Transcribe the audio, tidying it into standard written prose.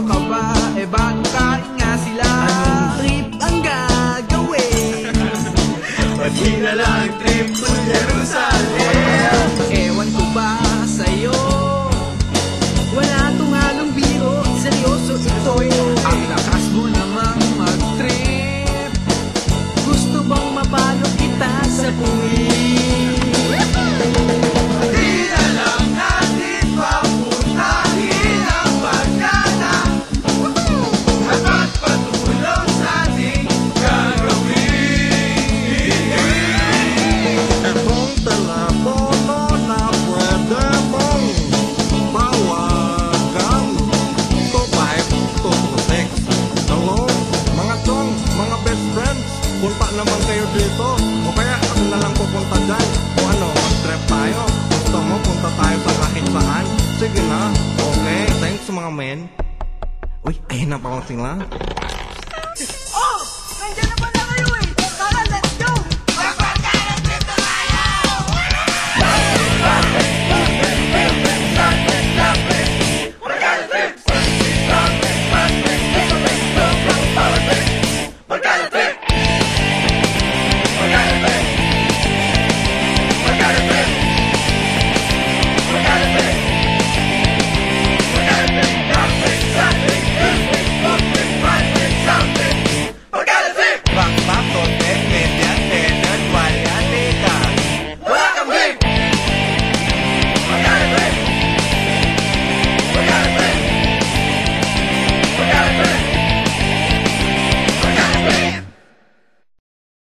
seryoso ka ba? Eh bagong kain nga sila. Anong trip ang gagawin? Pati na lang trip to Jerusalem. Ewan ko ba sa'yo? Wala tong halong biro, seryoso ito'y ang lakas mo namang mag-trip. Gusto bang mapalo kita sa puwing? Di na lang natin papuntahin ang Barkada at magpatulong sa ating gagawin. Etong telepono na pwede mong tawagan 25226. Hello, mga chong, mga best friends, punta naman kayo dito. O kaya ako na lang pupunta dyan. O ano, mag-trip tayo. Gusto mo punta tayo sa kahit saan? Sige na. Okay, thanks mga men. Uy, ayun na pa sila. Oh! Nandiyan na